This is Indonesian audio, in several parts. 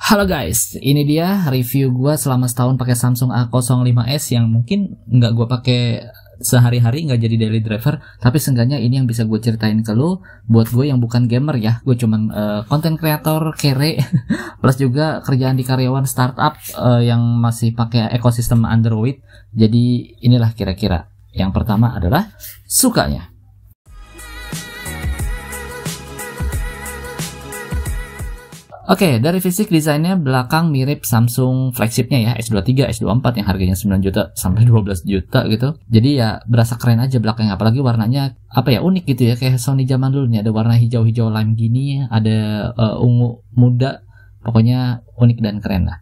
Halo guys, ini dia review gue selama setahun pakai Samsung A05s yang mungkin nggak gue pakai sehari-hari, nggak jadi daily driver, tapi seenggaknya ini yang bisa gue ceritain ke lo. Buat gue yang bukan gamer ya, gue cuman konten kreator kere plus juga kerjaan di karyawan startup yang masih pakai ekosistem Android. Jadi inilah kira-kira. Yang pertama adalah sukanya. Oke, dari fisik desainnya belakang mirip Samsung flagshipnya ya, S23, S24 yang harganya 9 juta sampai 12 juta gitu. Jadi ya berasa keren aja belakangnya, apalagi warnanya unik gitu ya, kayak Sony zaman dulu nih, ada warna hijau-hijau lime gini, ada ungu muda, pokoknya unik dan keren lah.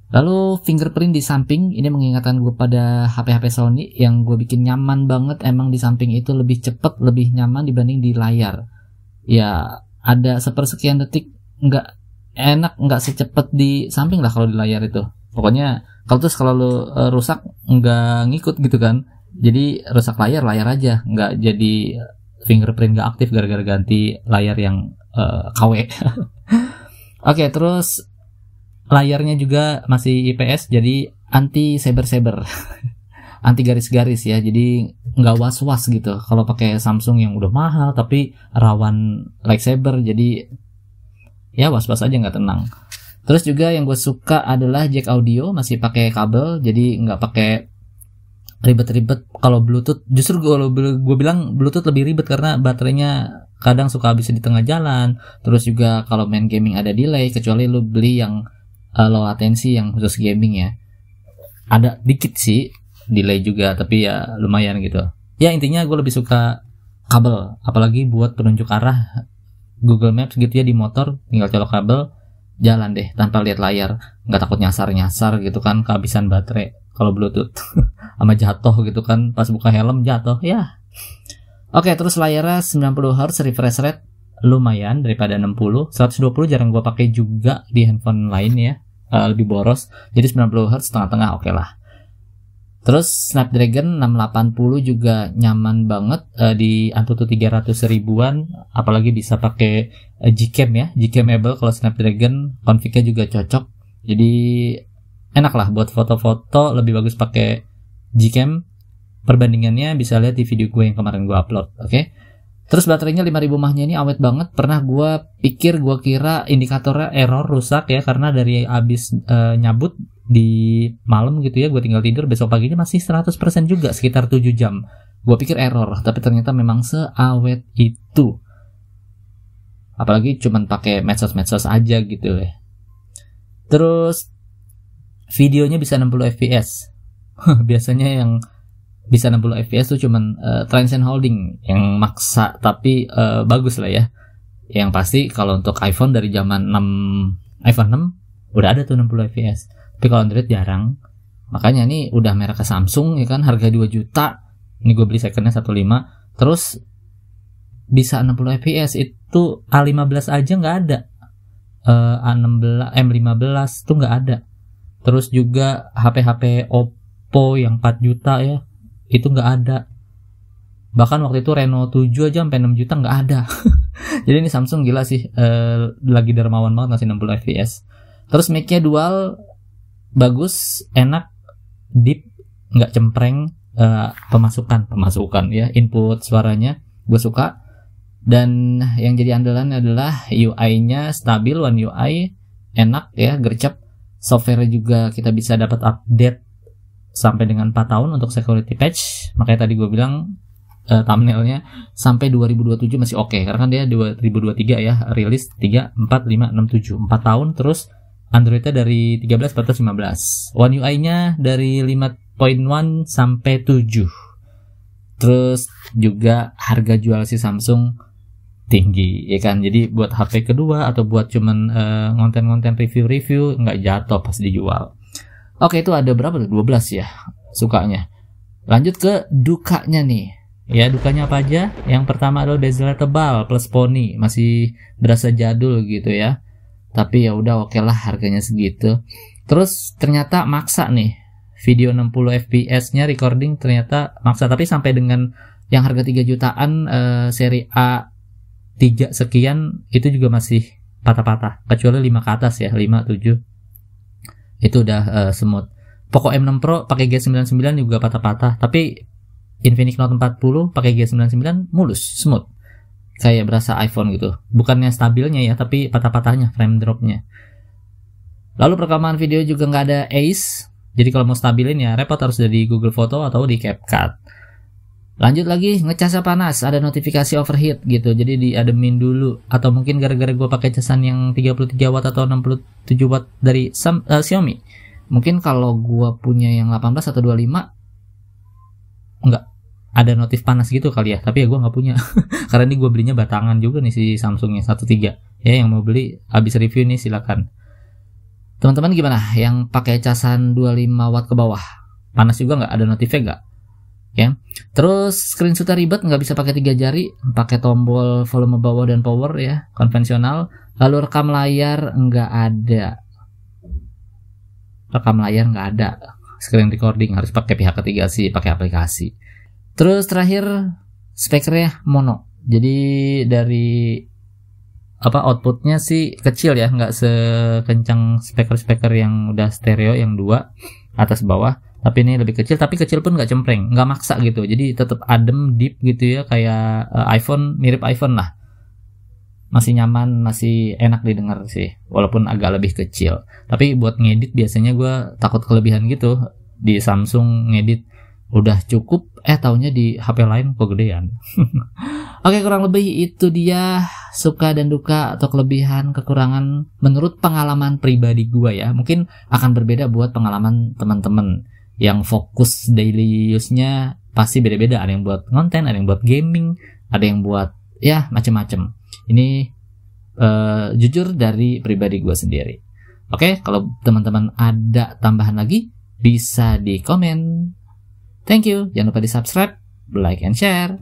Lalu fingerprint di samping, ini mengingatkan gue pada HP-HP Sony yang gue bikin nyaman banget. Emang di samping itu lebih cepet, lebih nyaman dibanding di layar. Ya ada sepersekian detik, nggak secepat di samping lah kalau di layar itu. Pokoknya kalau lu rusak nggak ngikut gitu kan. Jadi rusak layar aja, nggak jadi fingerprint nggak aktif gara-gara ganti layar yang KW. Oke, terus layarnya juga masih IPS, jadi anti saber-saber. Anti garis-garis ya, jadi nggak was-was gitu kalau pakai Samsung yang udah mahal tapi rawan lightsaber, jadi ya was-was aja, nggak tenang. Terus juga yang gue suka adalah jack audio masih pakai kabel, jadi nggak pakai ribet-ribet. Kalau Bluetooth, justru gue bilang Bluetooth lebih ribet karena baterainya kadang suka habis di tengah jalan. Terus juga kalau main gaming ada delay, kecuali lu beli yang low latency yang khusus gaming ya. Ada dikit sih delay juga, tapi ya lumayan gitu. Ya intinya gue lebih suka kabel, apalagi buat penunjuk arah Google Maps gitu ya di motor, tinggal colok kabel, jalan deh tanpa lihat layar, nggak takut nyasar gitu kan, kehabisan baterai. Kalau Bluetooth sama jatuh gitu kan, pas buka helm jatuh ya. Oke, terus layarnya 90 Hz refresh rate, lumayan daripada 60. 120 jarang gua pakai juga di handphone lain ya, lebih boros. Jadi 90 Hz tengah-tengah oke lah. Terus Snapdragon 680 juga nyaman banget di Antutu 300 ribuan, apalagi bisa pakai Gcam ya, Gcamable kalau Snapdragon, config-nya juga cocok. Jadi enak lah buat foto-foto, lebih bagus pakai Gcam. Perbandingannya bisa lihat di video gue yang kemarin gue upload, oke? Terus baterainya 5000 mAh-nya ini awet banget. Pernah gue kira indikatornya error, rusak ya, karena dari abis nyabut di malam gitu ya, gue tinggal tidur, besok paginya masih 100% juga, sekitar 7 jam. Gue pikir error, tapi ternyata memang seawet itu. Apalagi cuman pakai medsos aja gitu ya. Terus videonya bisa 60 fps. Biasanya yang bisa 60 fps tuh cuman Transcend Holding yang maksa, tapi bagus lah ya. Yang pasti kalau untuk iPhone dari zaman iPhone 6 udah ada tuh 60 fps. Tapi kalau Android jarang. Makanya ini udah merek Samsung ya kan, harga 2 juta. Ini gue beli secondnya 1.5. Terus bisa 60 fps, itu A15 aja nggak ada. A16, M15 tuh nggak ada. Terus juga HP Oppo yang 4 juta ya, itu nggak ada. Bahkan waktu itu Reno 7 aja sampai 6 juta nggak ada. Jadi ini Samsung gila sih, lagi dermawan banget ngasih 60 fps. Terus mic-nya dual, bagus, enak, deep, nggak cempreng. Pemasukan ya, input suaranya gue suka. Dan yang jadi andalan adalah UI-nya stabil, One UI enak ya, gercep. Software juga kita bisa dapat update sampai dengan 4 tahun untuk security patch. Makanya tadi gue bilang thumbnailnya sampai 2027 masih oke, karena kan dia 2023 ya, rilis 3, 4, 5, 6, 7, 4 tahun. Terus Android-nya dari 13, 14, 15. One UI-nya dari 5.1 sampai 7. Terus juga harga jual si Samsung tinggi ya kan. Jadi buat HP kedua atau buat cuman konten-konten review-review nggak jatuh pas dijual. Oke, itu ada berapa tuh? 12 ya sukanya. Lanjut ke dukanya nih. Ya, dukanya apa aja? Yang pertama adalah bezelnya tebal plus poni, masih berasa jadul gitu ya. Tapi ya udah oke lah, harganya segitu. Terus ternyata maksa nih, video 60 fps-nya recording ternyata maksa. Tapi sampai dengan yang harga 3 jutaan seri A 3 sekian itu juga masih patah-patah, kecuali 5 ke atas ya, 5, 7 Itu udah smooth. Poco M6 Pro pakai G99 juga patah-patah, tapi Infinix Note 40 pakai G99 mulus, smooth. Kayak berasa iPhone gitu. Bukannya stabilnya ya, tapi patah-patahnya, frame dropnya. Lalu perekaman video juga nggak ada Ace. Jadi kalau mau stabilin ya repot, harus dari Google Photo atau di CapCut. Lanjut lagi, ngecasnya panas, ada notifikasi overheat gitu. Jadi diademin dulu. Atau mungkin gara-gara gue pakai casan yang 33 watt atau 67 watt dari Xiaomi. Mungkin kalau gua punya yang 18 atau 25 enggak ada notif panas gitu kali ya, tapi ya gua nggak punya. Karena ini gua belinya batangan juga nih si Samsungnya 13. Ya yang mau beli habis review nih silakan. Teman-teman gimana yang pakai casan 25 watt ke bawah? Panas juga nggak? Ada notifnya nggak? Ya. Terus screenshotnya ribet, nggak bisa pakai 3 jari, pakai tombol volume bawah dan power ya, konvensional. Lalu rekam layar nggak ada. Rekam layar nggak ada, screen recording harus pakai pihak ketiga sih, pakai aplikasi. Terus terakhir speakernya mono, jadi dari outputnya sih kecil ya, nggak sekencang speaker yang udah stereo yang 2 atas bawah, tapi ini lebih kecil, tapi kecil pun nggak cempreng, nggak maksa gitu, jadi tetap adem, deep gitu ya, kayak iPhone, mirip iPhone lah. Masih nyaman, masih enak didengar sih, walaupun agak lebih kecil. Tapi buat ngedit biasanya gue takut kelebihan gitu. Di Samsung ngedit udah cukup, taunya di HP lain kok gedean. Oke, kurang lebih itu dia suka dan duka atau kelebihan kekurangan menurut pengalaman pribadi gue ya. Mungkin akan berbeda buat pengalaman teman-teman yang fokus daily use-nya pasti beda-beda. Ada yang buat konten, ada yang buat gaming, ada yang buat ya macem-macem. Ini jujur dari pribadi gue sendiri. Oke, kalau teman-teman ada tambahan lagi bisa di komen. Thank you. Jangan lupa di subscribe, like, and share.